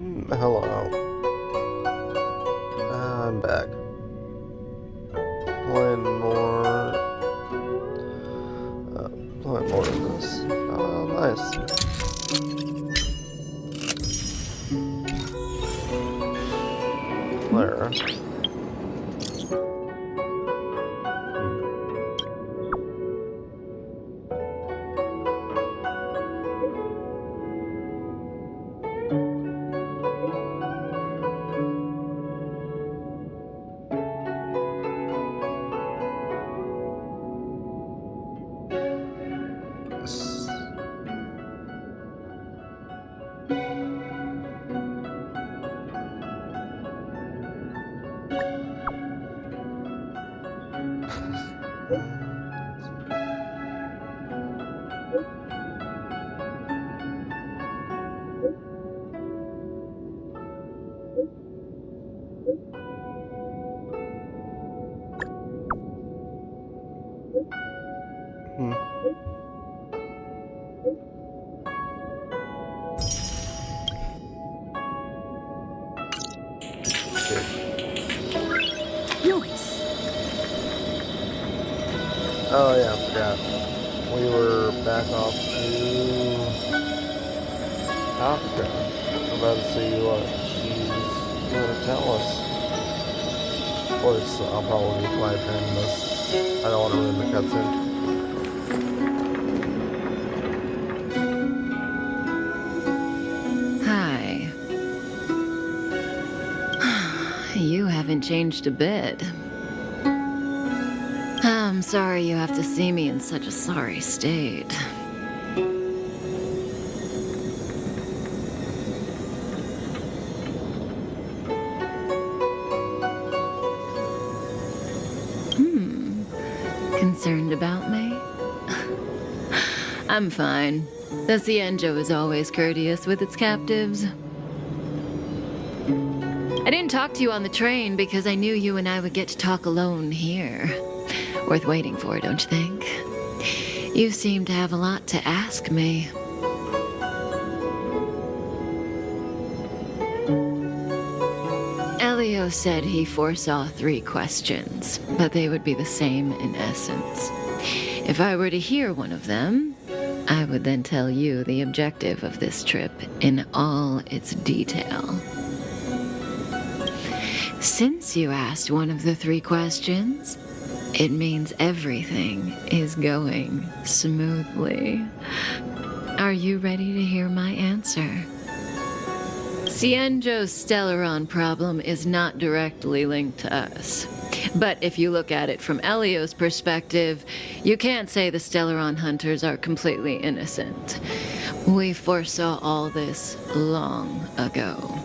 Hello. I'm back. Playing more. Playing more of this. Oh, nice. Clara. Yes. Hmm. Nice. Oh yeah, I forgot. We were back off to Kafka. I'm about to see what she's gonna tell us. Of course, I'll probably be quiet during this. I don't want to ruin the cutscene. Hi. You haven't changed a bit. I'm sorry you have to see me in such a sorry state. Concerned about me? I'm fine. The Cienjo is always courteous with its captives. I didn't talk to you on the train because I knew you and I would get to talk alone here. Worth waiting for, don't you think? You seem to have a lot to ask me. Elio said he foresaw 3 questions, but they would be the same in essence. If I were to hear one of them, I would then tell you the objective of this trip in all its detail. Since you asked one of the 3 questions, it means everything is going smoothly. Are you ready to hear my answer? Cienjo's Stellaron problem is not directly linked to us. But if you look at it from Elio's perspective, you can't say the Stellaron hunters are completely innocent. We foresaw all this long ago,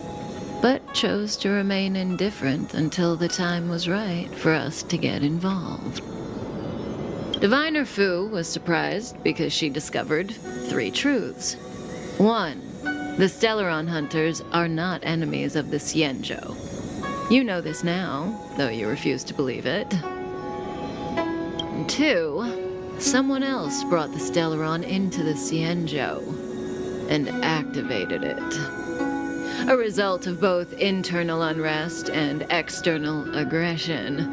but chose to remain indifferent until the time was right for us to get involved. Diviner Fu was surprised because she discovered 3 truths. 1. The Stellaron hunters are not enemies of the Cienjo. You know this now, though you refuse to believe it. 2. Someone else brought the Stellaron into the Cienjo and activated it. A result of both internal unrest and external aggression.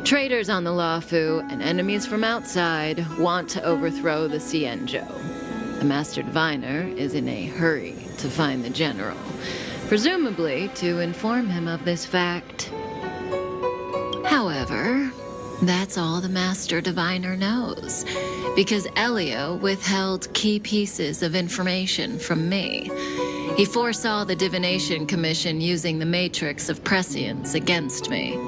Traitors on the Luofu and enemies from outside want to overthrow the Cienjo. The Master Diviner is in a hurry to find the General, presumably to inform him of this fact. However, that's all the Master Diviner knows, because Elio withheld key pieces of information from me. He foresaw the Divination Commission using the matrix of prescience against me.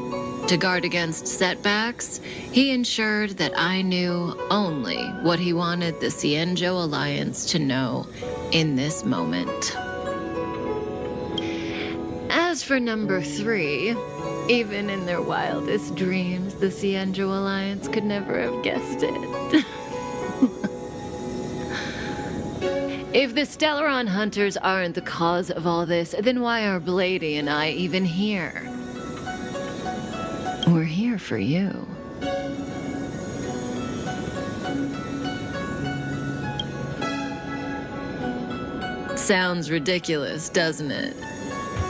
To guard against setbacks, he ensured that I knew only what he wanted the Cienjo Alliance to know in this moment. As for number 3, even in their wildest dreams, the Cienjo Alliance could never have guessed it. If the Stellaron hunters aren't the cause of all this, then why are Blady and I even here? We're here for you. Sounds ridiculous, doesn't it?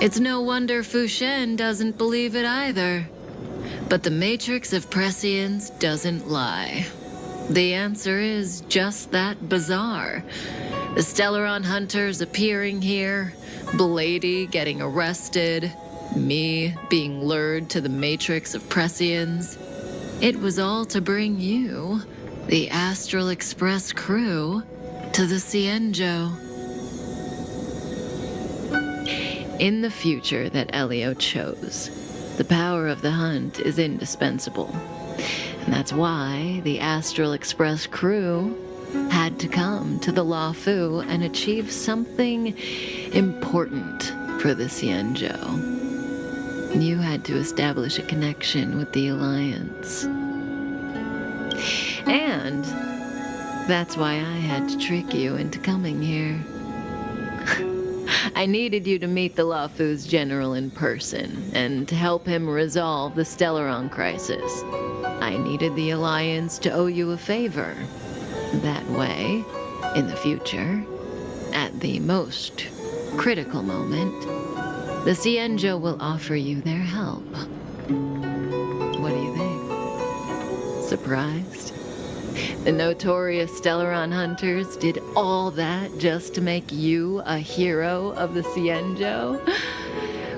It's no wonder Fushen doesn't believe it either. But the Matrix of Prescience doesn't lie. The answer is just that bizarre. The Stellaron hunters appearing here, Blady getting arrested, me being lured to the Matrix of Prescience. It was all to bring you, the Astral Express crew, to the Cienjo. In the future that Elio chose, the power of the hunt is indispensable. And that's why the Astral Express crew had to come to the Luofu and achieve something important for the Cienjo. You had to establish a connection with the Alliance. And that's why I had to trick you into coming here. I needed you to meet the Luofu's general in person and to help him resolve the Stellaron crisis. I needed the Alliance to owe you a favor. That way, in the future, at the most critical moment, the Cienjo will offer you their help. What do you think? Surprised? The notorious Stellaron hunters did all that just to make you a hero of the Cienjo?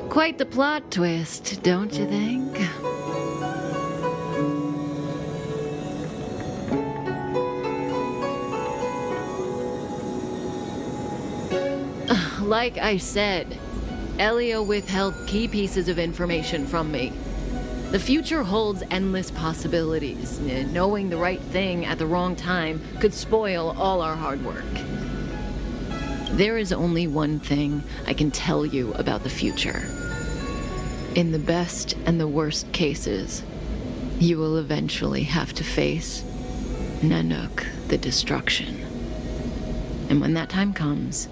Quite the plot twist, don't you think? Like I said, Elio withheld key pieces of information from me. The future holds endless possibilities. Knowing the right thing at the wrong time could spoil all our hard work. There is only one thing I can tell you about the future. In the best and the worst cases, you will eventually have to face Nanook, the destruction. And when that time comes,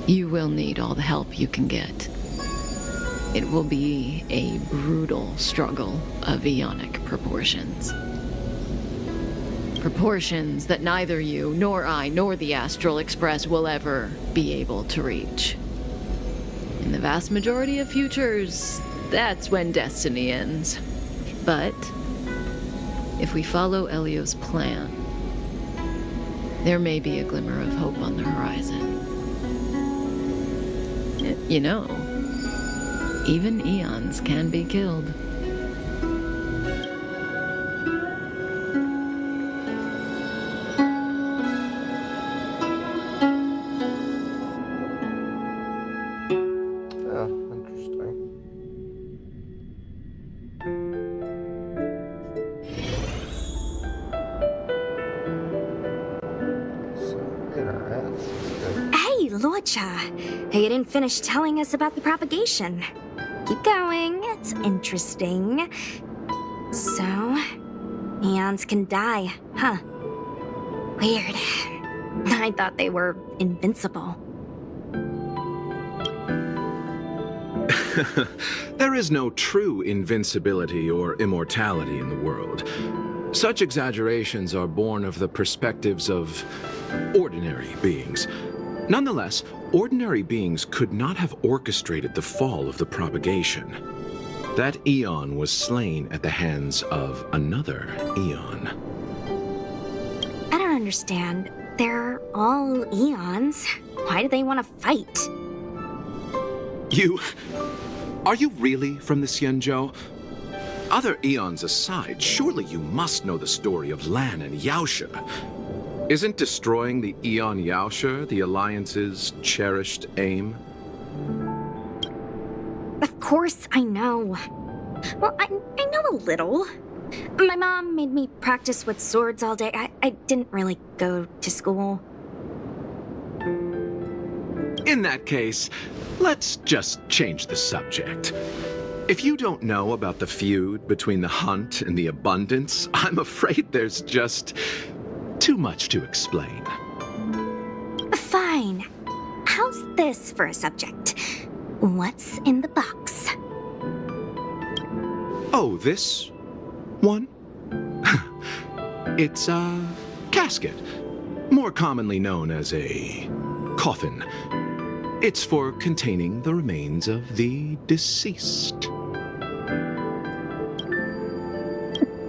you will need all the help you can get. It will be a brutal struggle of Ionic proportions. Proportions that neither you, nor I, nor the Astral Express will ever be able to reach. In the vast majority of futures, that's when destiny ends. But if we follow Elio's plan, there may be a glimmer of hope on the horizon. You know, even eons can be killed. Yeah, interesting. So, interesting. Hey, Luocha. You didn't finish telling us about the propagation. Keep going, it's interesting. So, eons can die, huh? Weird. I thought they were invincible. There is no true invincibility or immortality in the world. Such exaggerations are born of the perspectives of ordinary beings. Nonetheless, ordinary beings could not have orchestrated the fall of the propagation. That eon was slain at the hands of another eon. I don't understand. They're all eons. Why do they want to fight? Are you really from the Cienjo? Other eons aside, surely you must know the story of Lan and Yaoshe. Isn't destroying the Eon Yaoshe the Alliance's cherished aim? Of course I know. Well, I know a little. My mom made me practice with swords all day. I didn't really go to school. In that case, let's just change the subject. If you don't know about the feud between the Hunt and the Abundance, I'm afraid there's just too much to explain. Fine. How's this for a subject? What's in the box? Oh, this one? It's a casket, more commonly known as a coffin. It's for containing the remains of the deceased.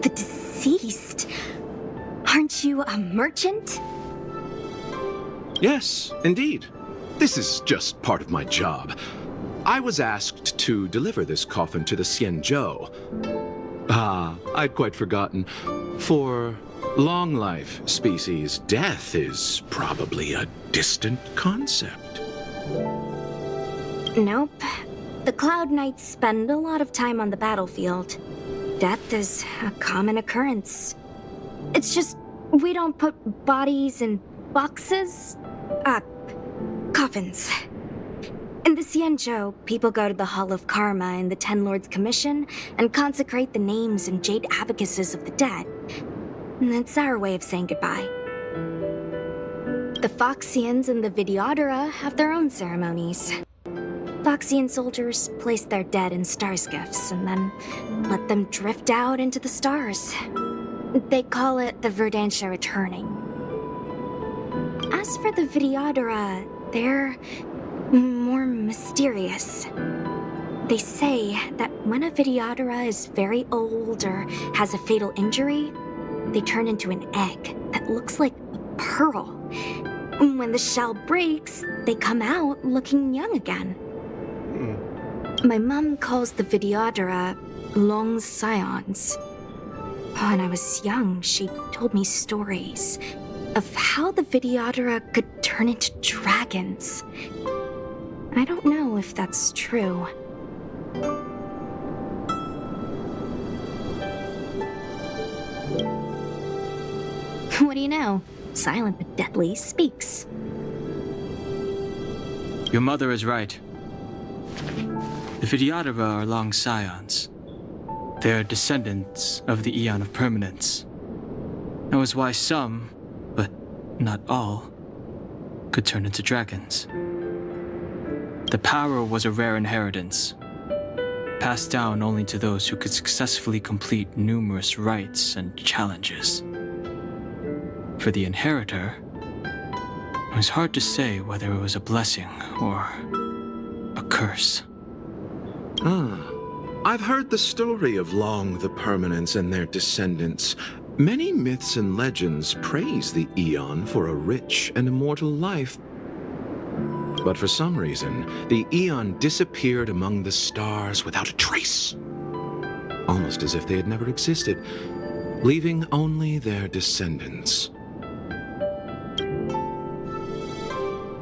The deceased? Aren't you a merchant? Yes, indeed. This is just part of my job. I was asked to deliver this coffin to the Xianzhou. Ah, I'd quite forgotten. For long life species, death is probably a distant concept. Nope. The Cloud Knights spend a lot of time on the battlefield. Death is a common occurrence. It's just we don't put bodies in boxes. Coffins. In the Xianzhou, people go to the Hall of Karma in the Ten Lords Commission and consecrate the names and jade abacuses of the dead. It's our way of saying goodbye. The Foxians and the Videodora have their own ceremonies. Foxian soldiers place their dead in star skiffs and then let them drift out into the stars. They call it the Verdantia returning. As for the Videodora, they're more mysterious. They say that when a Videodora is very old or has a fatal injury, they turn into an egg that looks like a pearl. When the shell breaks, they come out looking young again. My mom calls the Videodora long scions. When I was young, she told me stories of how the Videodora could turn into dragons. I don't know if that's true. What do you know? Silent but deadly speaks. Your mother is right. The Videodora are long scions. They are descendants of the Eon of Permanence. That was why some, but not all, could turn into dragons. The power was a rare inheritance, passed down only to those who could successfully complete numerous rites and challenges. For the inheritor, it was hard to say whether it was a blessing or a curse. I've heard the story of Long the Permanence and their descendants. Many myths and legends praise the Eon for a rich and immortal life. But for some reason, the Eon disappeared among the stars without a trace. Almost as if they had never existed, leaving only their descendants.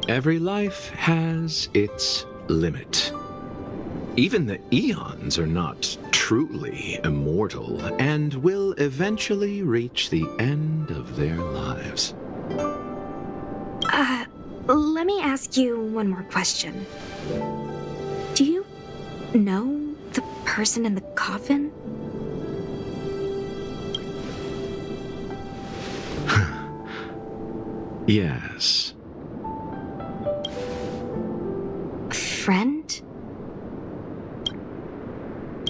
Every life has its limit. Even the Eons are not truly immortal and will eventually reach the end of their lives. Let me ask you one more question. Do you know the person in the coffin? Yes. A friend?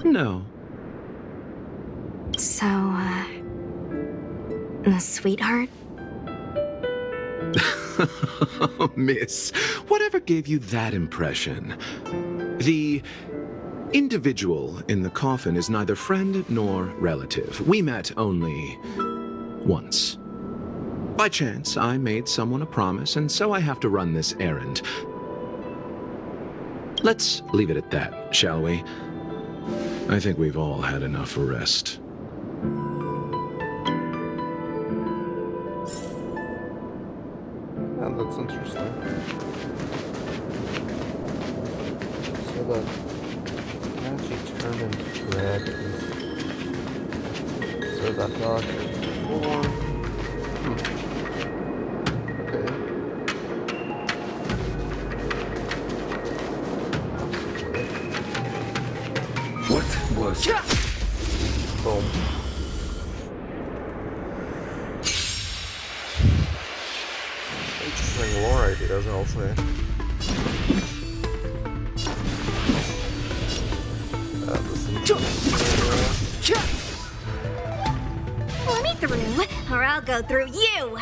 No. So, a sweetheart? Miss, whatever gave you that impression? The individual in the coffin is neither friend nor relative. We met only once. By chance, I made someone a promise, and so I have to run this errand. Let's leave it at that, shall we? I think we've all had enough rest. Yeah, that's interesting. So that can actually turn into dragons. So that dog before. Okay. What was Boom. Interesting lore ideas, I'll say. Let me through, or I'll go through you!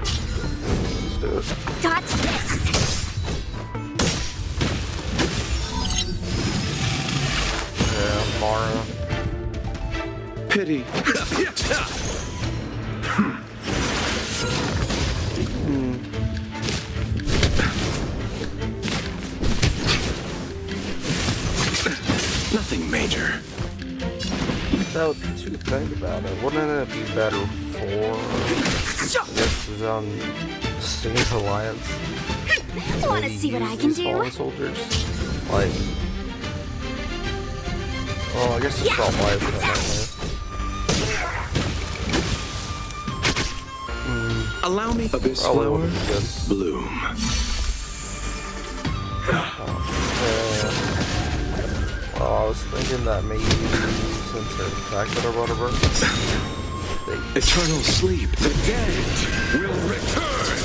Let's do it. Dodge this! Yeah, Mara. Pity. Nothing major. Now, to think about it, wouldn't it be better for, I guess, the State Alliance? Wanna Maybe see what use I can these do? fallen soldiers? Like, well, I guess it's all live in that way. Allow me. Abyss Probably flower, wouldn't be good. bloom. Well, I was thinking that maybe since they're infected or whatever, they Eternal sleep. The dead will return.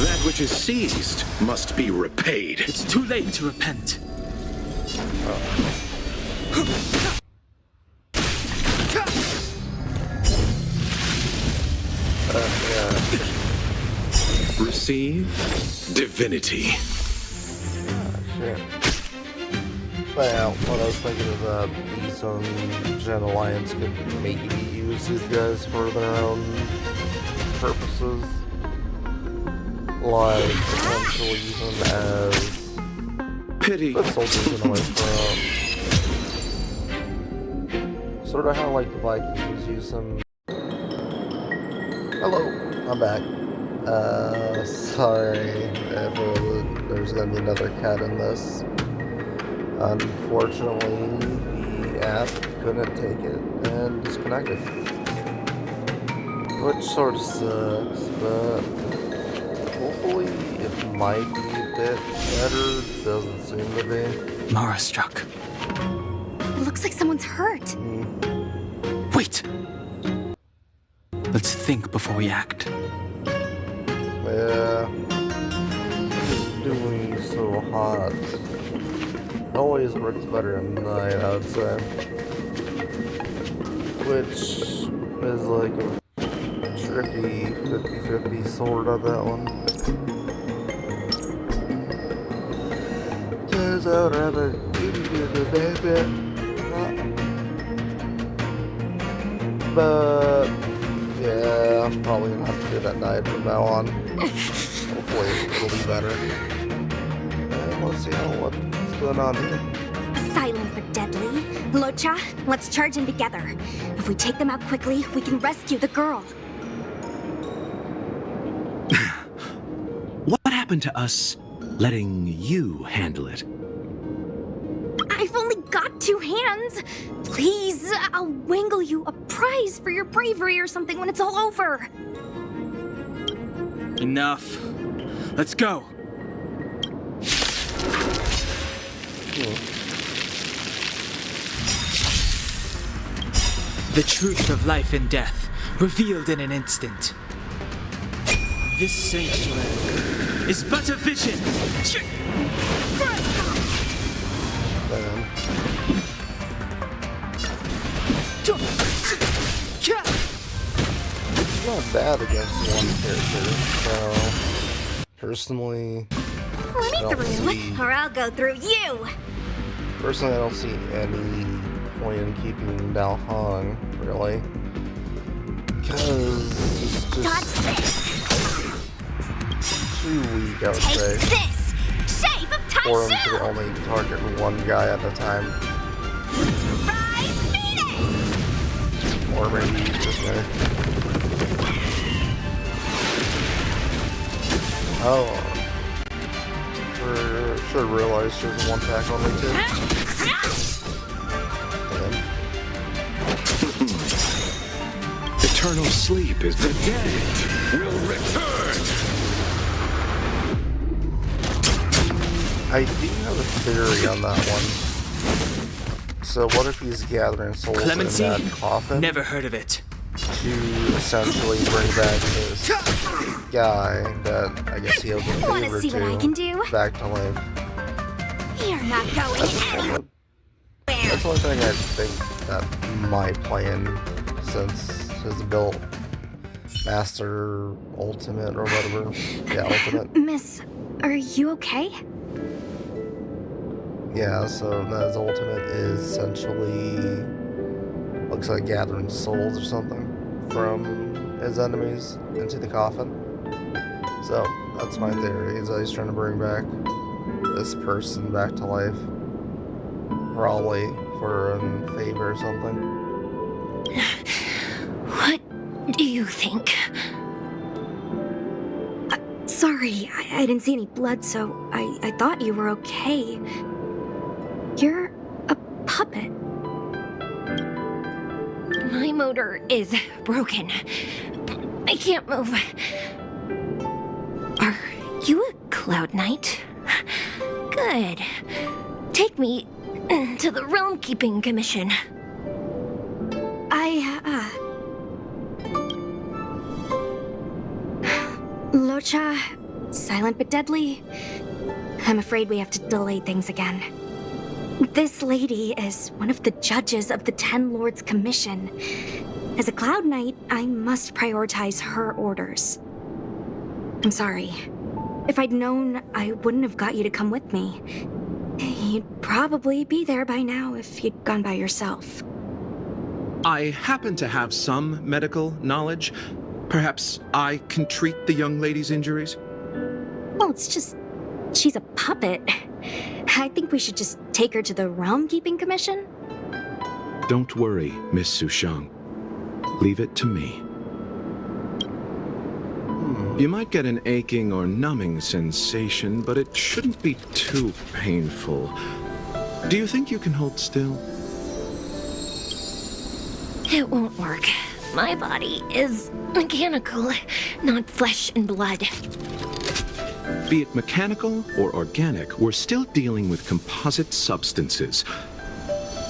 That which is seized must be repaid. It's too late to repent. yeah. Receive divinity. Shit. Well, what I was thinking is that these Gen Alliance could maybe use these guys for their own purposes. Like, potentially use them as Pity. foot soldiers in a way for, sort of how like the Vikings use them. Hello, I'm back. Sorry if there's gonna be another cat in this. Unfortunately, the app couldn't take it and disconnected. Which sort of sucks, but hopefully it might be a bit better. Doesn't seem to be. Mara struck. It looks like someone's hurt. Wait! Let's think before we act. Yeah. It's doing so hot. Always works better at night, I would say. Which is like a tricky 50-50 sort of that one. Cause I would rather do the baby. But yeah, I'm probably gonna have to do it at night from now on. Hopefully it'll be better. And let's see what's going on here. Silent but deadly. Locha, let's charge in together. If we take them out quickly, we can rescue the girl. What happened to us letting you handle it? I've only got 2 hands. Please, I'll wangle you a prize for your bravery or something when it's all over. Enough. Let's go. The truth of life and death, revealed in an instant. This sanctuary is but a vision. Not bad against one character, so personally, Let I don't me see. through, or I'll go through you. Personally, I don't see any point in keeping Dao Hong, really. Because he's Dodge just this. too weak, I would Take say, this. Shape of for him to Taishu. only target one guy at a time. Rise Phoenix. Or maybe just me. Oh. Should have realized she was a one attack only too. Damn. Eternal sleep is the dead will return. I do have a theory on that one. So what if he's gathering souls Clemency? in that coffin Never heard of it. to essentially bring back this guy that I guess he owes a Wanna favor see what I can do? to back to life? You're not going anywhere. That's one thing I think that might play in since his build. Master Ultimate or whatever. Yeah, Ultimate. Miss, are you okay? Yeah, so his ultimate is essentially looks like gathering souls or something from his enemies into the coffin. So that's my theory, is that he's trying to bring back this person back to life. Probably for a favor or something. What do you think? Sorry, I didn't see any blood, so I thought you were okay. You're a puppet. My motor is broken. I can't move. Are you a Cloud Knight? Good. Take me to the Realm Keeping Commission. Locha, silent but deadly. I'm afraid we have to delay things again. This lady is one of the judges of the Ten Lords Commission. As a Cloud Knight, I must prioritize her orders. I'm sorry. If I'd known, I wouldn't have got you to come with me. You'd probably be there by now if you'd gone by yourself. I happen to have some medical knowledge. Perhaps I can treat the young lady's injuries? Well, it's just... she's a puppet. I think we should just take her to the Realm Keeping Commission. Don't worry, Miss Sushang. Leave it to me. You might get an aching or numbing sensation, but it shouldn't be too painful. Do you think you can hold still? It won't work. My body is mechanical, not flesh and blood. Be it mechanical or organic, we're still dealing with composite substances.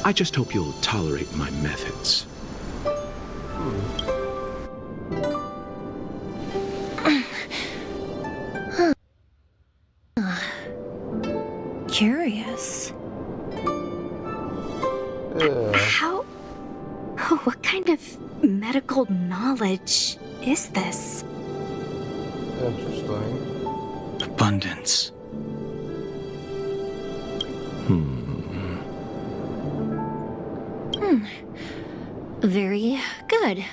I just hope you'll tolerate my methods. Curious. How... what kind of medical knowledge is this? Interesting. Abundance. Very good.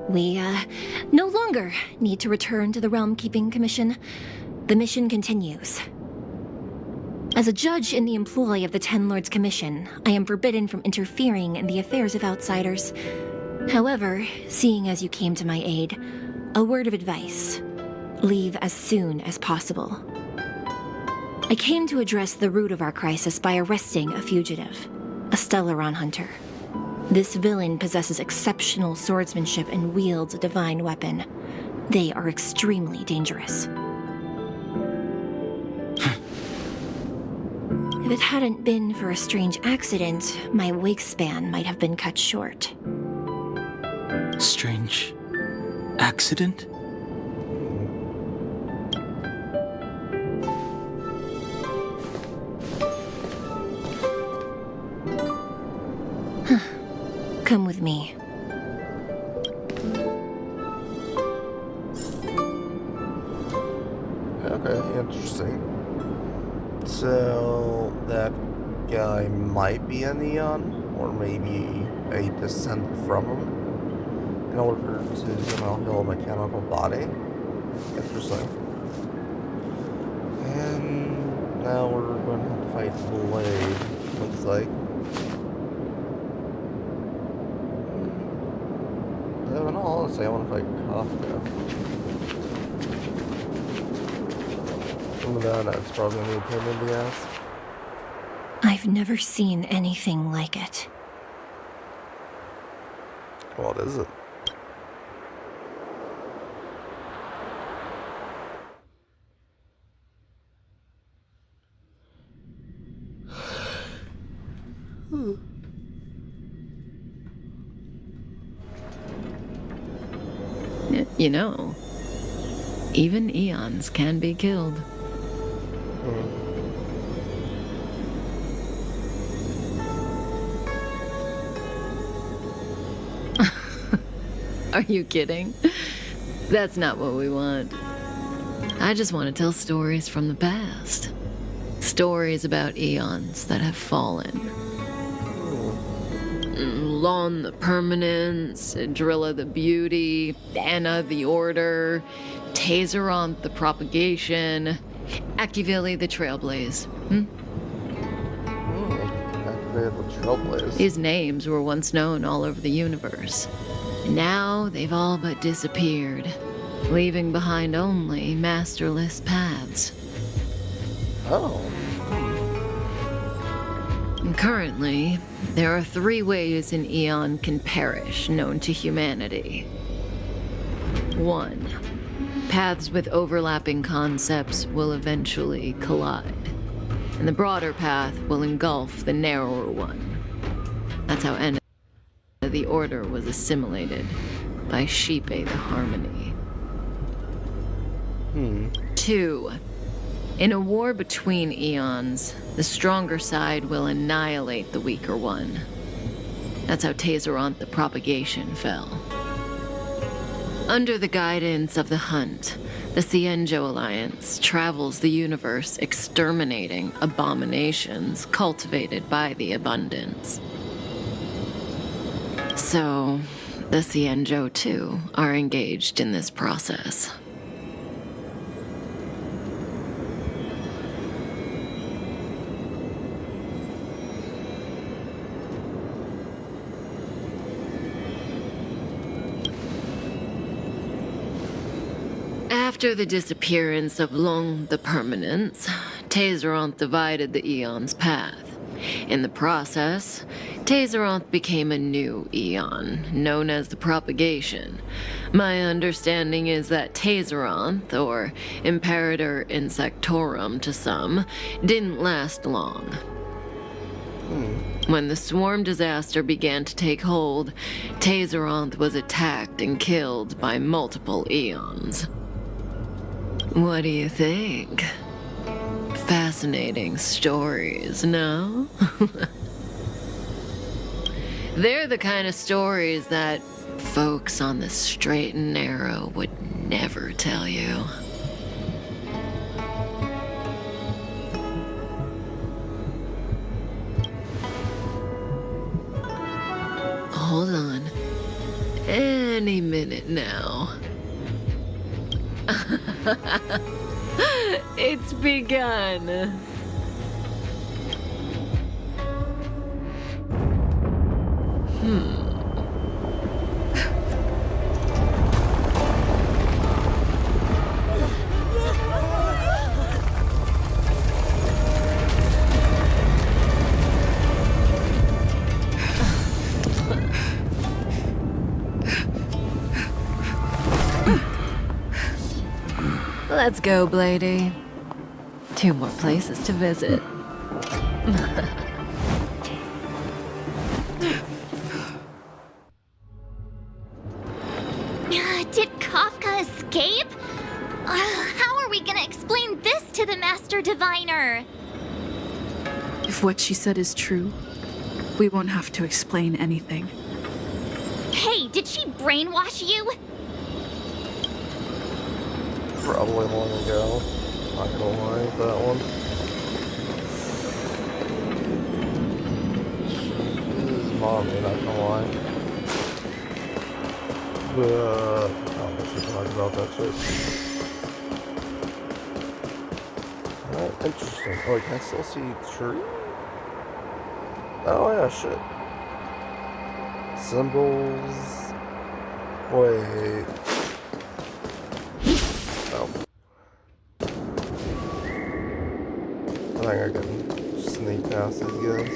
We, no longer need to return to the Realm Keeping Commission. The mission continues. As a judge in the employ of the Ten Lords Commission, I am forbidden from interfering in the affairs of outsiders. However, seeing as you came to my aid, a word of advice. Leave as soon as possible. I came to address the root of our crisis by arresting a fugitive, a Stellaron hunter. This villain possesses exceptional swordsmanship and wields a divine weapon. They are extremely dangerous. If it hadn't been for a strange accident, my wakespan might have been cut short. Strange accident? Come with me. Okay, interesting. So that guy might be an Eon, or maybe a descendant from him, in order to somehow heal a mechanical body. Interesting. And now we're going to have to fight Blade, looks like. In all honesty, I want to fight Kafka. That's probably going to be a pain in the ass. I've never seen anything like it. What is it? You know, even eons can be killed. Are you kidding? That's not what we want. I just want to tell stories from the past. Stories about eons that have fallen. Lon the Permanence, Drilla the Beauty, Anna the Order, Tazeronth the Propagation, Akivili the Trailblaze. Activated the Trailblaze. These names were once known all over the universe. And now they've all but disappeared, leaving behind only masterless paths. Oh. And currently, there are 3 ways an eon can perish known to humanity. 1. Paths with overlapping concepts will eventually collide, and the broader path will engulf the narrower one. That's how Anna the Order was assimilated by Sheepe the Harmony. 2. In a war between eons, the stronger side will annihilate the weaker one. That's how Tazeronth the Propagation fell. Under the guidance of the Hunt, the Cienjo Alliance travels the universe exterminating abominations cultivated by the Abundance. So, the Cienjo, too, are engaged in this process. After the disappearance of Long the Permanence, Tazeronth divided the Eon's path. In the process, Tazeronth became a new Eon, known as the Propagation. My understanding is that Tazeronth, or Imperator Insectorum to some, didn't last long. When the swarm disaster began to take hold, Tazeronth was attacked and killed by multiple Eons. What do you think? Fascinating stories, no? They're the kind of stories that folks on the straight and narrow would never tell you. Hold on. Any minute now. It's begun. Let's go, Blady. 2 more places to visit. Did Kafka escape? How are we gonna explain this to the Master Diviner? If what she said is true, we won't have to explain anything. Hey, did she brainwash you? Probably long ago. Not gonna lie with that one. She is mommy, not gonna lie. But I don't should talk about that shit. Alright, interesting. Oh, can I still see tree? Oh yeah, shit. Symbols. Wait. Oh. I think I can sneak past these guys.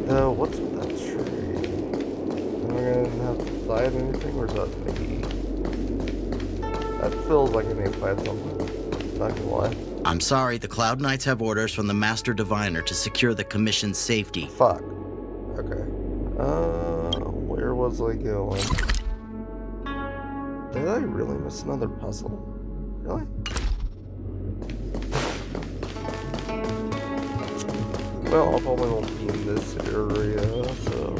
No, what's with that tree? Am I gonna have to fight anything, or is that me? That feels like I need to fight something. Not gonna lie. I'm sorry, the Cloud Knights have orders from the Master Diviner to secure the Commission's safety. Fuck. Okay. Where was I going? Did I really miss another puzzle? Really? Well, I probably won't be in this area, so...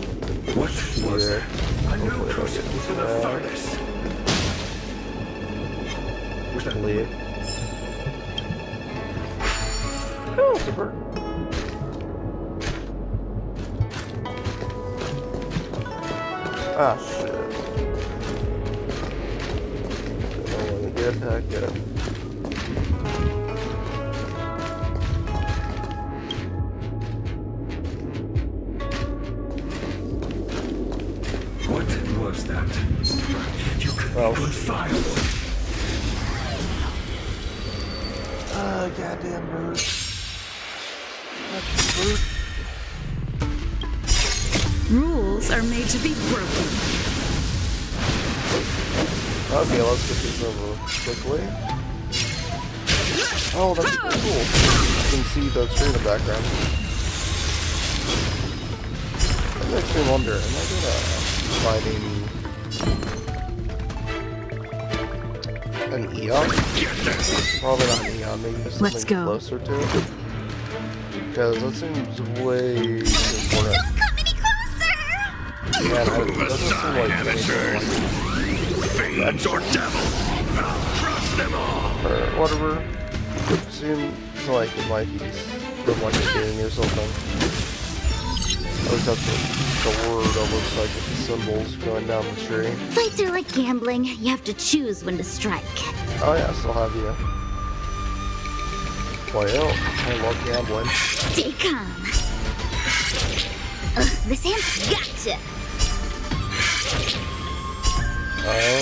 What was here. that? A new Hopefully I don't person get to the that. furnace. Quickly. Oh, it's a bird. Ah, shit. Don't want to get attacked yet. What was that? You could Oh. be on fire. Ah, goddamn bird. Fucking bird. Rules are made to be broken. Okay, let's get this over quickly. Oh, that's pretty cool. You can see the tree in the background. That makes me wonder, am I fighting an Eon? Probably not an Eon, maybe just Let's something go. closer to it. Because that seems way important. Don't come any closer! Yeah, it doesn't seem like anything Fiends or devil, I'll crush them all. or whatever. It seems like it might be from like a game or something. At least that's the word that looks like with the symbols going down the tree. Fights are like gambling. You have to choose when to strike. Oh yeah, I still have you. Well, I love gambling. Stay calm. This hand's gotcha.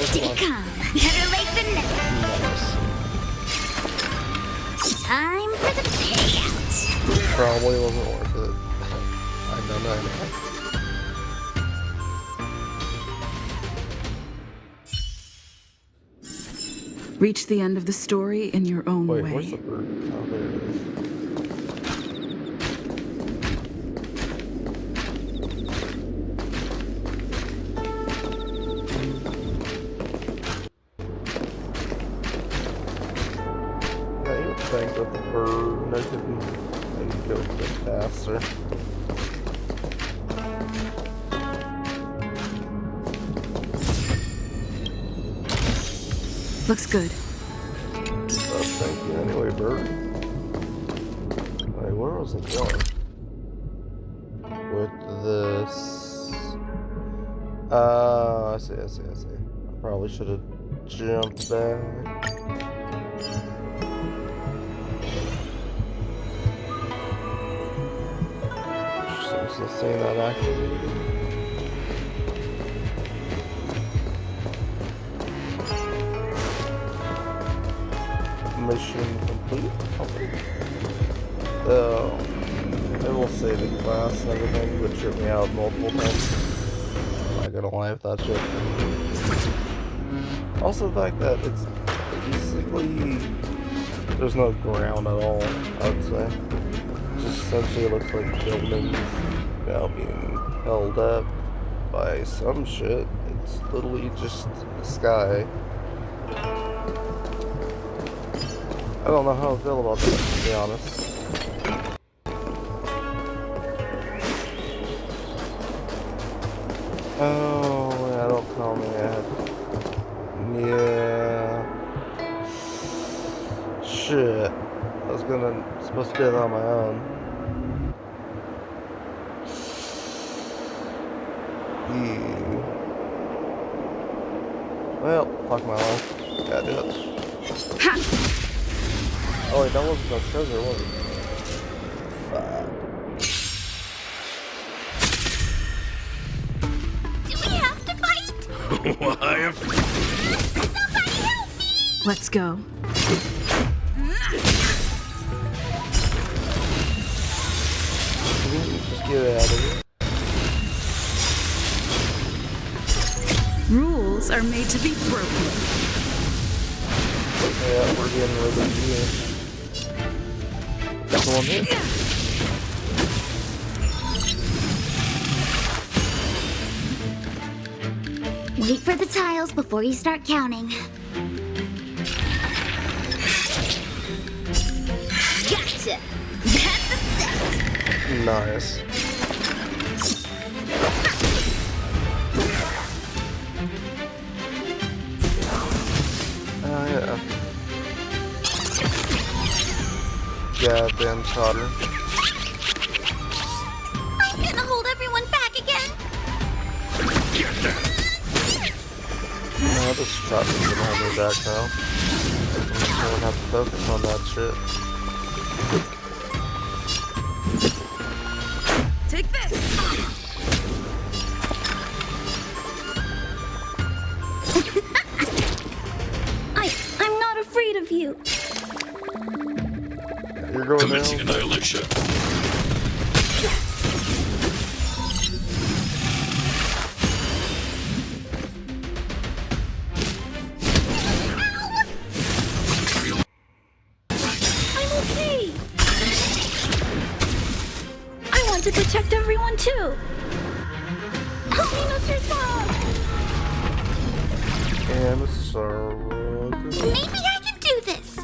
Stay Come on. calm. Better late than never. Nice. Time for the payout. Probably wasn't worth it. I don't know anyway. Reach the end of the story in your own Wait, way. where's the bird? Oh, there it is. Yeah, you would think that the bird could maybe go a bit faster. Looks good. Thank you anyway, bird. Wait, where was it going? With this... I see. I probably should have jumped back. Interesting, so seeing that activated. Mission complete. Oh, it will save the class and everything, would trip me out multiple times. I'm not gonna lie with that shit. Also, the fact that it's basically there's no ground at all. I would say, just essentially looks like buildings, being held up by some shit. It's literally just the sky. I don't know how I feel about this, to be honest. Oh, yeah, don't tell me that. Yeah. Shit. I was supposed to do it on my own. Yeah. Well, fuck my life. Gotta do it. Oh wait, that wasn't no treasure, was it? Fuck. Do we have to fight? Why, Somebody help me! Let's go. Just get it out of here. Rules are made to be broken. Yeah, we're getting rid of you. That's the one hit. Wait for the tiles before you start counting. Gotcha! That's a set! Nice. Oh yeah. goddamn trotter. I'm gonna hold everyone back again. Get them! No, this trotter's gonna hold me back now. I'm just gonna have to focus on that shit. Take this! I'm not afraid of you. You're going Commencing down. annihilation. I'm okay. I want to protect everyone too. Help me, Mr. Tom. And sorrow. Maybe I can do this.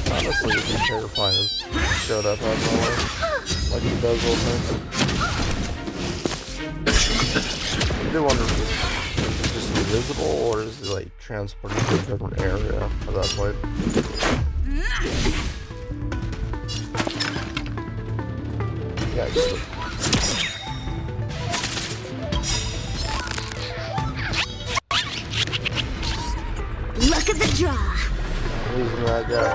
Honestly, it'd be terrifying if he showed up out of nowhere. Like he does all the time. I do wonder if he's just invisible or is he like transported to a different area of that point. Yeah, actually. Look at the draw. Losing that guy,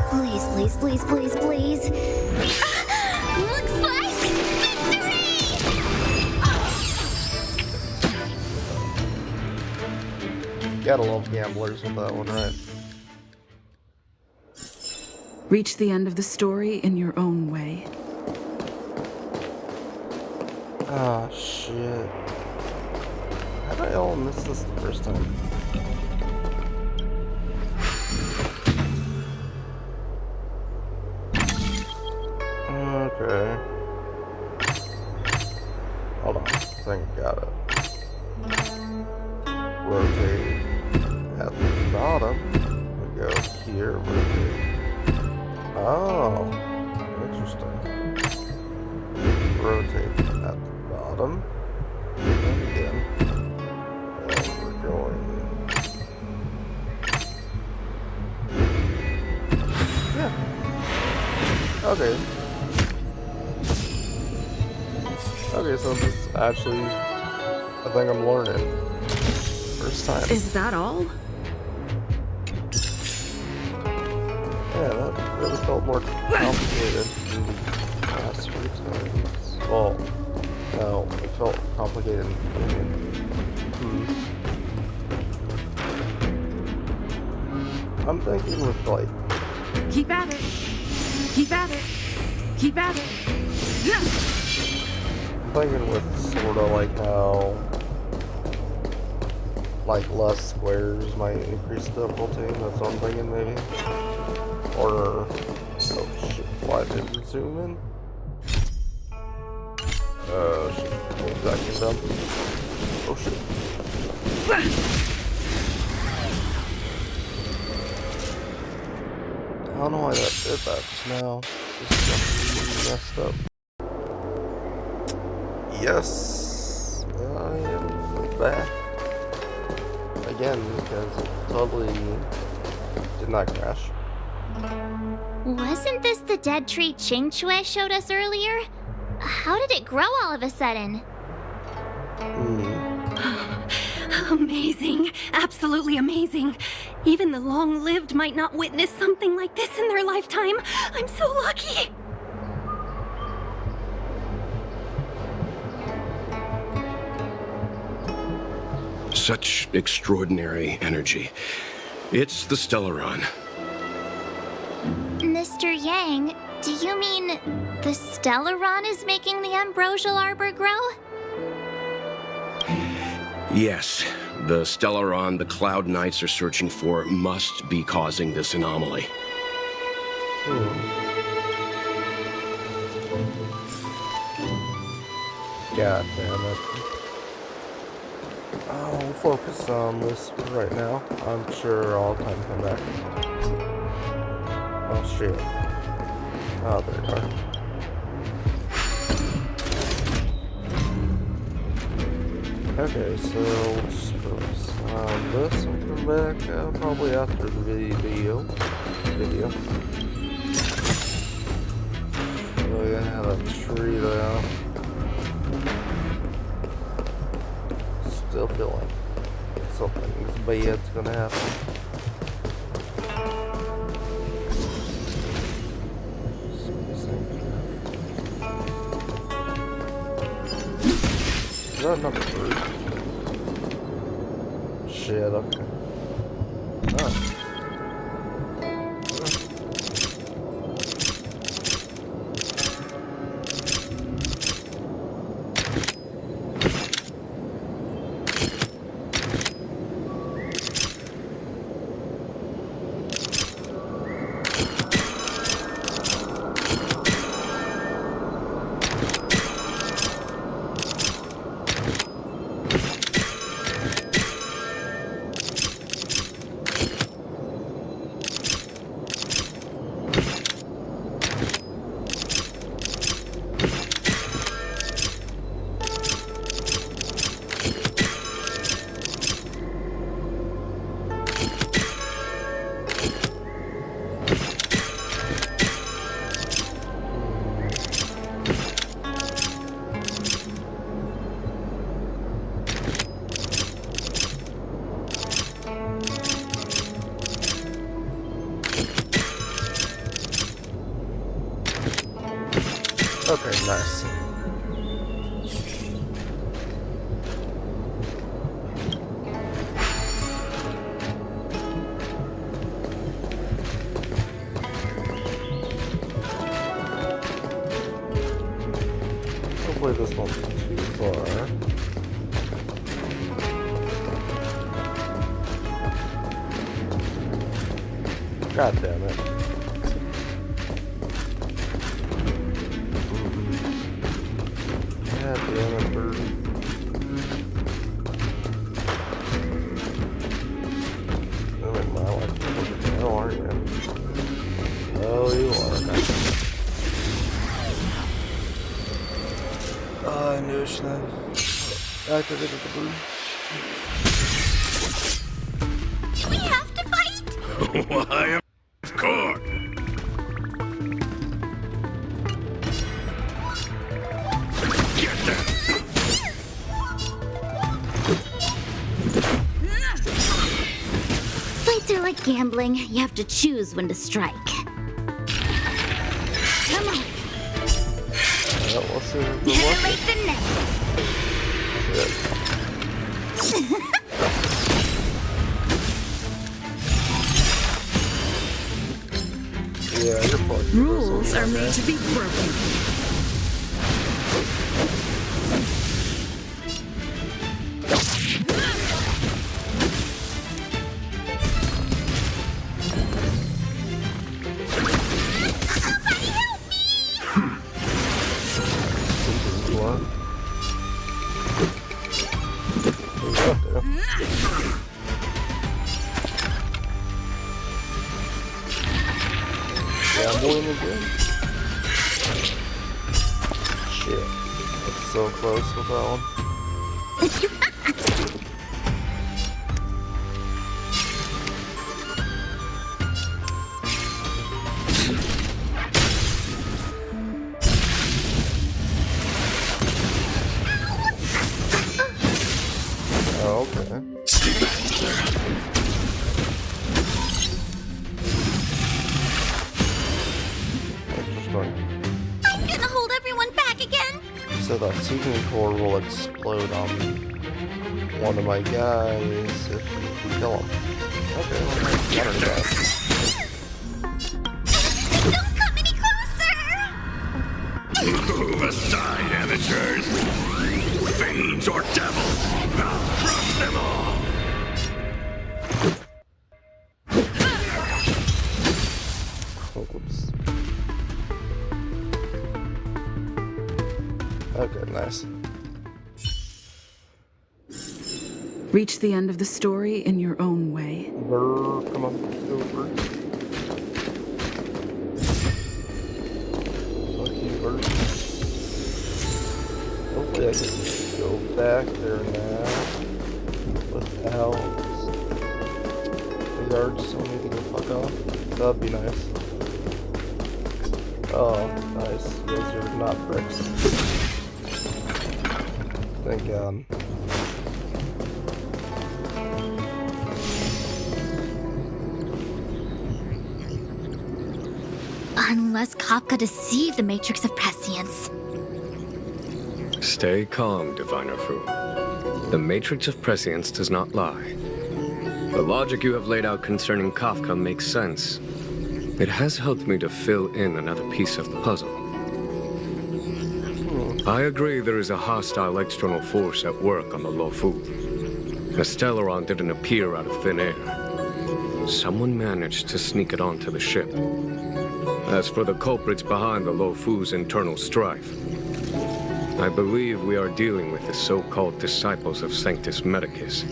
Please, please, please, please, please. Looks like victory! Gotta love gamblers with that one, right? Reach the end of the story in your own way. Ah, shit. How did I all miss this the first time? Okay. Hold on. I think I got it. Rotate at the bottom. We go here, rotate. Oh, interesting. Rotate at the bottom. And again. And we're going. Yeah. Okay. Okay, so this is actually a thing I'm learning. First time. Is that all? Yeah, that really felt more complicated than the past few times. Well, no, it felt complicated in the beginning. I'm thinking with like, Keep at it. Keep at it. Keep at it. Yeah. I'm thinking with sort of like how like less squares might increase difficulty. That's what I'm thinking maybe. Or oh shit, why didn't it zoom in? Shit, game's acting dumb. Oh shit. I don't know why that did that just now. Just messed up. Yes, I am back again because it totally did not crash. Wasn't this the dead tree Ching Chue showed us earlier? How did it grow all of a sudden? Amazing. Absolutely amazing. Even the long-lived might not witness something like this in their lifetime. I'm so lucky. Such extraordinary energy. It's the Stellaron. Mr. Yang, do you mean the Stellaron is making the ambrosial arbor grow? Yes, the Stellaron the Cloud Knights are searching for must be causing this anomaly. God damn it. I'll focus on this right now. I'm sure I'll time come back. Oh shit. Oh, there you are. Okay, so we'll just focus on this and come back probably after the video. that tree though. Still feel like something's bad's gonna happen. Is that another bird? Shit, okay. Oh. Okay, nice. Hopefully this won't be too far. God damn it. God damn it, bird. You're in my life. Hell are you? Oh, you are. I knew I should have activated the bird. Do we have to fight? Why, of course. Get that. Fights are like gambling. You have to choose when to strike. Come on. We'll see. Never make the net. Yeah, you're fucked. Rules are made to be broken. What? Who's up there? Gambling again? Shit. That's so close with that one. Oh, okay. Interesting. I'm gonna hold everyone back again. So the seeking core will explode on one of my guys if we kill him. Okay, well, got her back. Don't come any closer. Move aside, amateurs. Fiends or devils, I'll crush them all. Oops. Okay, nice. Reach the end of the story in your own way. Brr, come on, let's go, Brr. Fuck you, Brr. Hopefully I can go back there now without the guards telling me to go fuck off. That'd be nice. Oh, nice. Those are not bricks. Thank God. Unless Kafka deceived the Matrix of Prescience. Stay calm, Diviner Fu. The Matrix of Prescience does not lie. The logic you have laid out concerning Kafka makes sense. It has helped me to fill in another piece of the puzzle. I agree there is a hostile external force at work on the Luofu. The Stellaron didn't appear out of thin air. Someone managed to sneak it onto the ship. As for the culprits behind the Luofu's internal strife, I believe we are dealing with the so-called Disciples of Sanctus Medicus.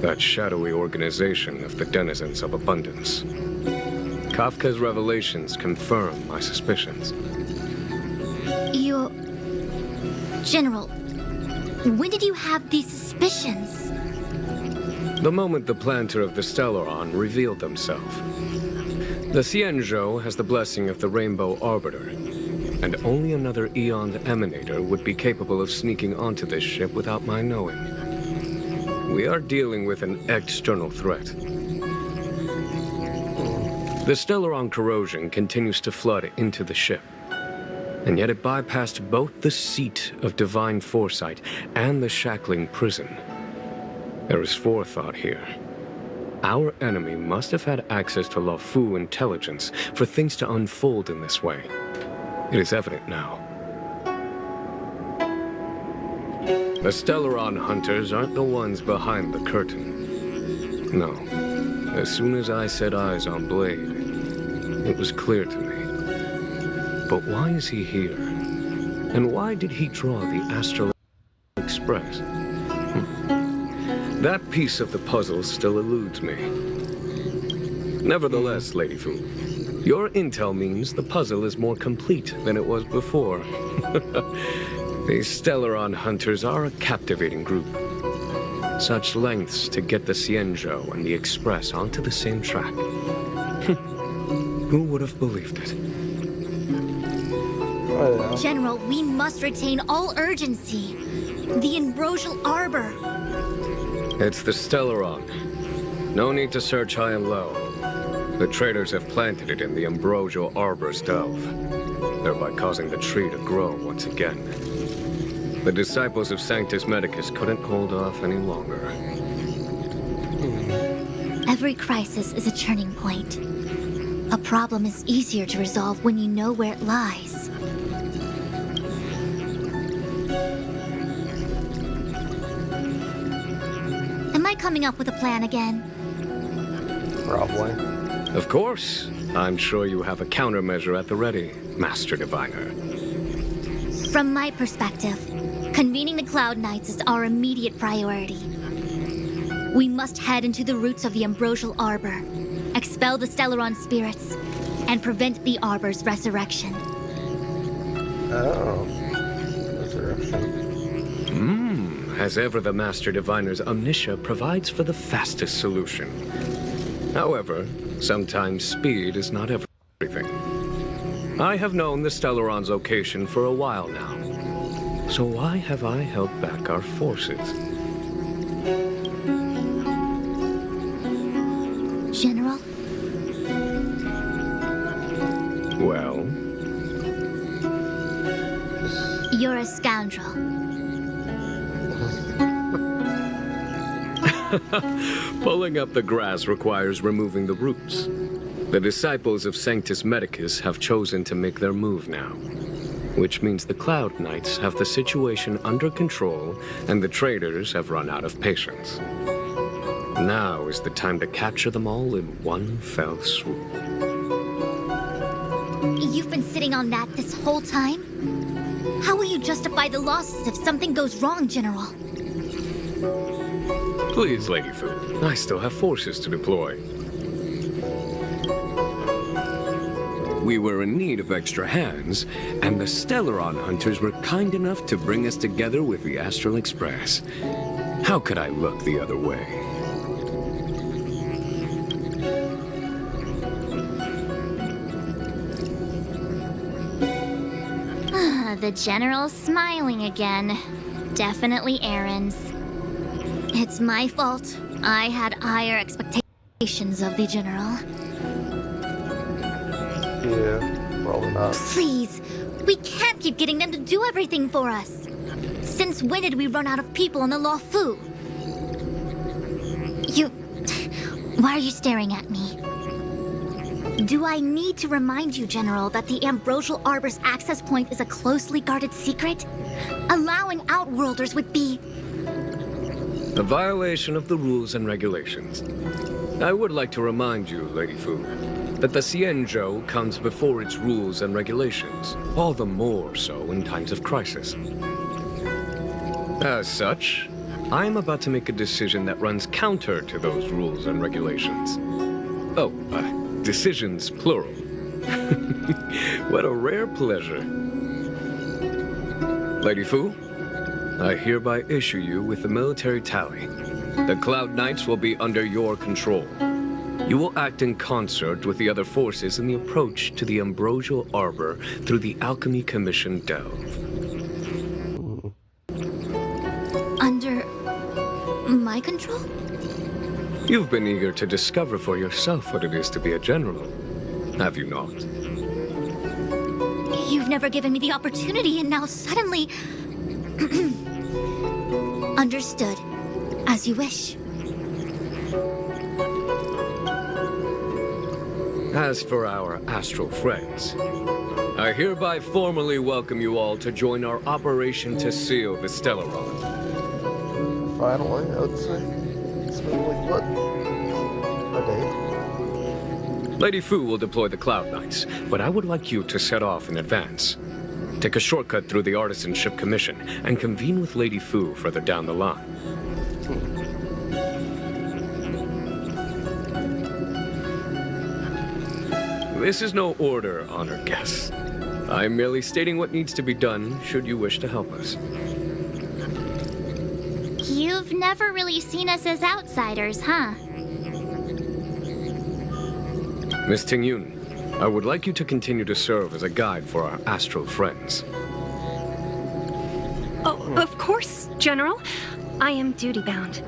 That shadowy organization of the denizens of abundance. Kafka's revelations confirm my suspicions. General, when did you have these suspicions? The moment the planter of the Stellaron revealed themselves. The Xianzhou has the blessing of the Rainbow Arbiter, and only another Eon Emanator would be capable of sneaking onto this ship without my knowing. We are dealing with an external threat. The Stellaron corrosion continues to flood into the ship, and yet it bypassed both the seat of divine foresight and the shackling prison. There is forethought here. Our enemy must have had access to Luofu intelligence for things to unfold in this way. It is evident now. The Stellaron hunters aren't the ones behind the curtain. No. As soon as I set eyes on Blade, it was clear to me. But why is he here? And why did he draw the Astral Express? That piece of the puzzle still eludes me. Nevertheless, Lady Fu, your intel means the puzzle is more complete than it was before. These Stellaron hunters are a captivating group. Such lengths to get the Xianzhou and the Express onto the same track. Who would have believed it? Oh, yeah. General, we must retain all urgency. The Ambrosial Arbor. It's the Stellaron. No need to search high and low. The traders have planted it in the Ambrosial Arbor's delve, thereby causing the tree to grow once again. The Disciples of Sanctus Medicus couldn't hold off any longer. Every crisis is a turning point. A problem is easier to resolve when you know where it lies. Am I coming up with a plan again? Probably. Of course. I'm sure you have a countermeasure at the ready, Master Diviner. From my perspective, convening the Cloud Knights is our immediate priority. We must head into the roots of the Ambrosial Arbor, expel the Stellaron spirits, and prevent the Arbor's resurrection. Oh. Resurrection. As ever, the Master Diviner's omniscia provides for the fastest solution. However, sometimes speed is not everything. I have known the Stellaron's location for a while now. So why have I held back our forces? General? Well? You're a scoundrel. Pulling up the grass requires removing the roots. The Disciples of Sanctus Medicus have chosen to make their move now, which means the Cloud Knights have the situation under control and the traders have run out of patience. Now is the time to capture them all in one fell swoop. You've been sitting on that this whole time? How will you justify the losses if something goes wrong, General? Please, Lady Fu, I still have forces to deploy. We were in need of extra hands, and the Stellaron hunters were kind enough to bring us together with the Astral Express. How could I look the other way? The General's smiling again. Definitely Aaron's. It's my fault. I had higher expectations of the General. Yeah, probably not. Please, we can't keep getting them to do everything for us. Since when did we run out of people on the Luofu? Why are you staring at me? Do I need to remind you, General, that the Ambrosial Arbor's access point is a closely guarded secret? Allowing Outworlders would be... A violation of the rules and regulations. I would like to remind you, Lady Fu, that the Xianzhou comes before its rules and regulations, all the more so in times of crisis. As such, I'm about to make a decision that runs counter to those rules and regulations. Oh, decisions plural. What a rare pleasure. Lady Fu, I hereby issue you with the military tally. The Cloud Knights will be under your control. You will act in concert with the other forces in the approach to the Ambrosial Arbor through the Alchemy Commission Delve. Under... my control? You've been eager to discover for yourself what it is to be a general, have you not? You've never given me the opportunity, and now suddenly... Understood. As you wish. As for our astral friends, I hereby formally welcome you all to join our operation to seal the Stellaron. Finally, I would say. It's been like, what? A day? Lady Fu will deploy the Cloud Knights, but I would like you to set off in advance. Take a shortcut through the Artisanship Commission and convene with Lady Fu further down the line. This is no order, honored guests. I'm merely stating what needs to be done should you wish to help us. You've never really seen us as outsiders, huh? Miss Tingyun, I would like you to continue to serve as a guide for our astral friends. Oh, of course, General. I am duty-bound.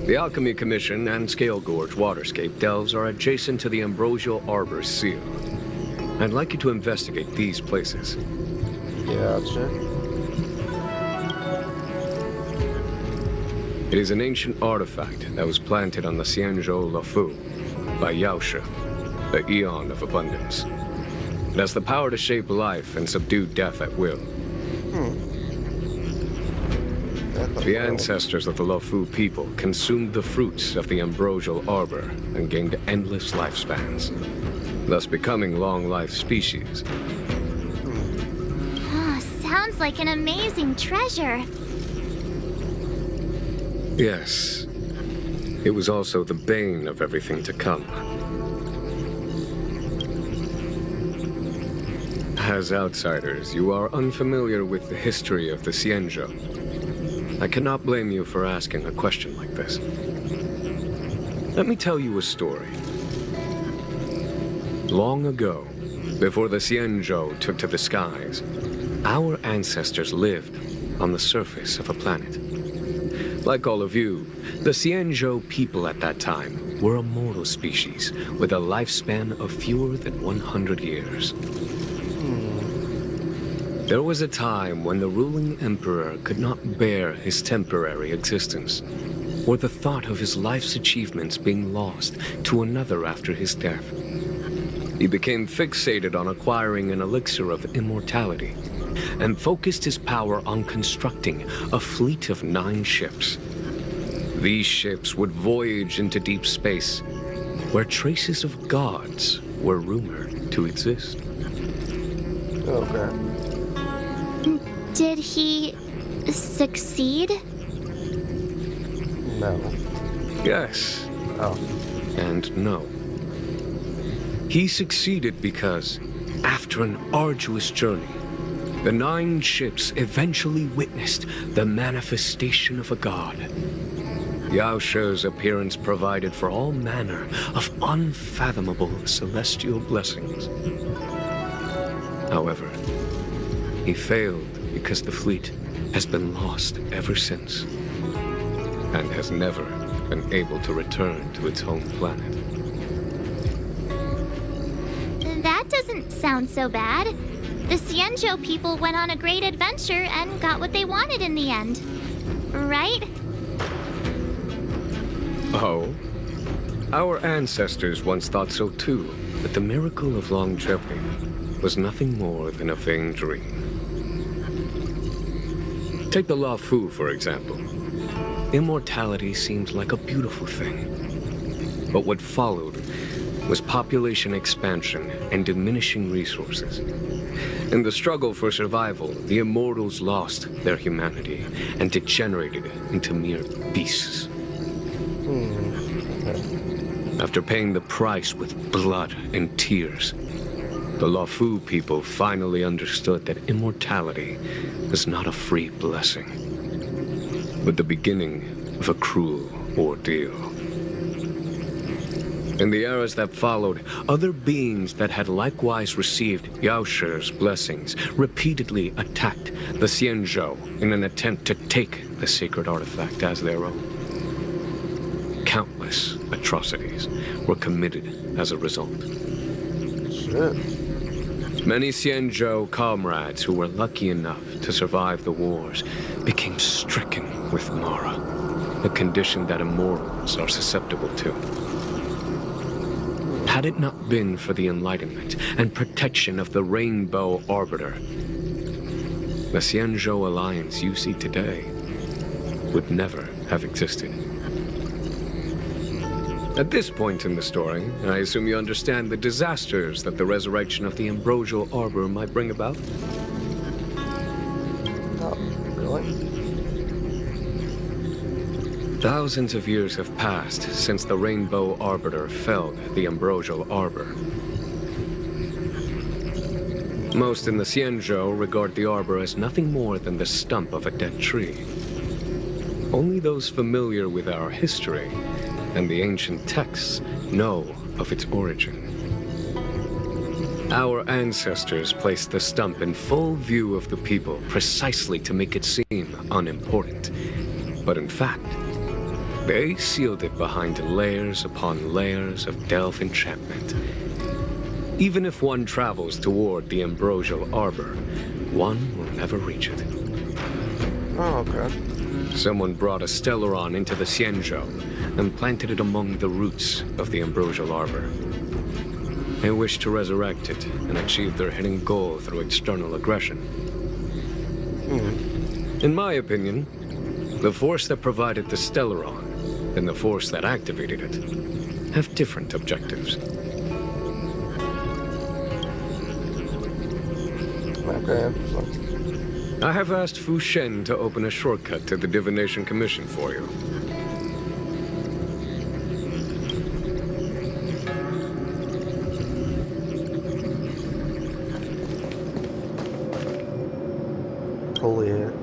The Alchemy Commission and Scale Gorge Waterscape delves are adjacent to the Ambrosial Arbor's seal. I'd like you to investigate these places. Gotcha. It is an ancient artifact that was planted on the Xianzhou Luofu by Yaoshe, the Eon of Abundance. It has the power to shape life and subdue death at will. The ancestors of the Luofu people consumed the fruits of the Ambrosial Arbor and gained endless lifespans, thus becoming long-life species. Sounds like an amazing treasure. Yes. It was also the bane of everything to come. As outsiders, you are unfamiliar with the history of the Xianzhou. I cannot blame you for asking a question like this. Let me tell you a story. Long ago, before the Xianzhou took to the skies, our ancestors lived on the surface of a planet. Like all of you, the Xianzhou people at that time were a mortal species with a lifespan of fewer than 100 years. There was a time when the ruling emperor could not bear his temporary existence, or the thought of his life's achievements being lost to another after his death. He became fixated on acquiring an elixir of immortality, and focused his power on constructing a fleet of 9 ships. These ships would voyage into deep space, where traces of gods were rumored to exist. Okay. Did he succeed? No. Yes. Oh. And no. He succeeded because, after an arduous journey, the 9 ships eventually witnessed the manifestation of a god. Yaoshe's appearance provided for all manner of unfathomable celestial blessings. However, he failed because the fleet has been lost ever since, and has never been able to return to its home planet. That doesn't sound so bad. The Xianzhou people went on a great adventure and got what they wanted in the end. Right? Oh? Our ancestors once thought so too, but the miracle of longevity was nothing more than a vain dream. Take the Lao Fu, for example. Immortality seems like a beautiful thing. But what followed was population expansion and diminishing resources. In the struggle for survival, the immortals lost their humanity and degenerated into mere beasts. After paying the price with blood and tears, the Lao Fu people finally understood that immortality is not a free blessing, but the beginning of a cruel ordeal. In the eras that followed, other beings that had likewise received Yaoshe's blessings repeatedly attacked the Xianzhou in an attempt to take the sacred artifact as their own. Countless atrocities were committed as a result. Shit. Many Xianzhou comrades who were lucky enough to survive the wars became stricken with Mara, a condition that immortals are susceptible to. Had it not been for the enlightenment and protection of the Rainbow Arbiter, the Xianzhou alliance you see today would never have existed. At this point in the story, I assume you understand the disasters that the resurrection of the Ambrosial Arbor might bring about? Oh, really? Thousands of years have passed since the Rainbow Arbiter felled the Ambrosial Arbor. Most in the Xianzhou regard the arbor as nothing more than the stump of a dead tree. Only those familiar with our history and the ancient texts know of its origin. Our ancestors placed the stump in full view of the people precisely to make it seem unimportant. But in fact, they sealed it behind layers upon layers of delve enchantment. Even if one travels toward the Ambrosial Arbor, one will never reach it. Oh, okay. Someone brought a Stellaron into the Xianzhou and planted it among the roots of the Ambrosial Arbor. They wished to resurrect it and achieve their hidden goal through external aggression. In my opinion, the force that provided the Stellaron and the force that activated it have different objectives. Okay. I have asked Fu Shen to open a shortcut to the Divination Commission for you. Holy heck.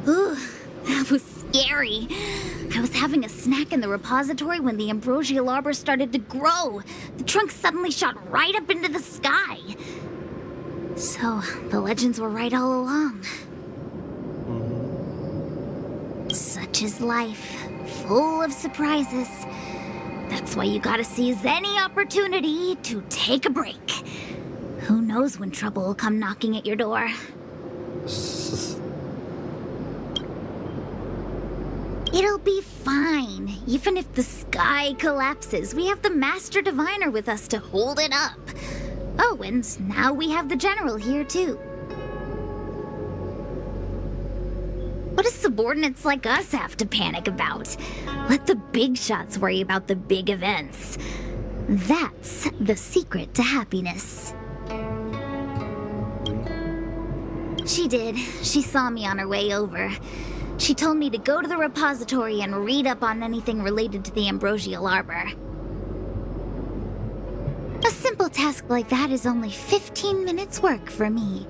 Ooh, that was scary. I was having a snack in the repository when the Ambrosial Arbor started to grow. The trunk suddenly shot right up into the sky. So, the legends were right all along. Such is life, full of surprises. That's why you gotta seize any opportunity to take a break. Who knows when trouble will come knocking at your door? It'll be fine. Even if the sky collapses, we have the Master Diviner with us to hold it up. Oh, and now we have the General here, too. What do subordinates like us have to panic about? Let the big shots worry about the big events. That's the secret to happiness. She did. She saw me on her way over. She told me to go to the repository and read up on anything related to the Ambrosial Arbor. A simple task like that is only 15 minutes work for me.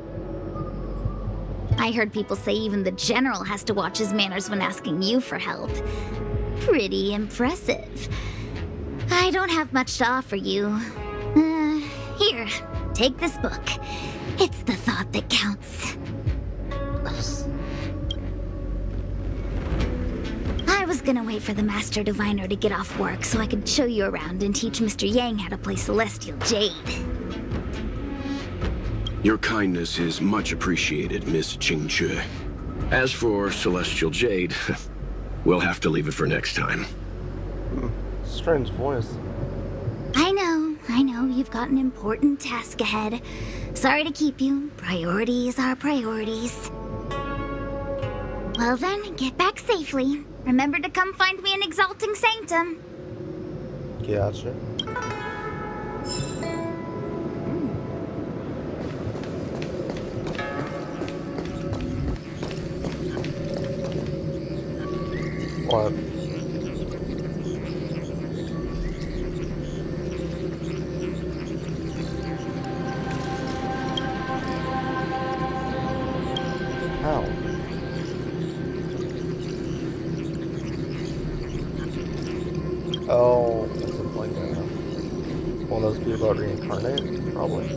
I heard people say even the general has to watch his manners when asking you for help. Pretty impressive. I don't have much to offer you. Here, take this book. It's the thought that counts. I was gonna wait for the Master Diviner to get off work so I could show you around and teach Mr. Yang how to play Celestial Jade. Your kindness is much appreciated, Miss Qingque. As for Celestial Jade, we'll have to leave it for next time. Strange voice. I know, you've got an important task ahead. Sorry to keep you. Priorities are priorities. Well then, get back safely. Remember to come find me in Exalting Sanctum. Gotcha. What? How? Oh, is it like one of those people that reincarnate? Probably.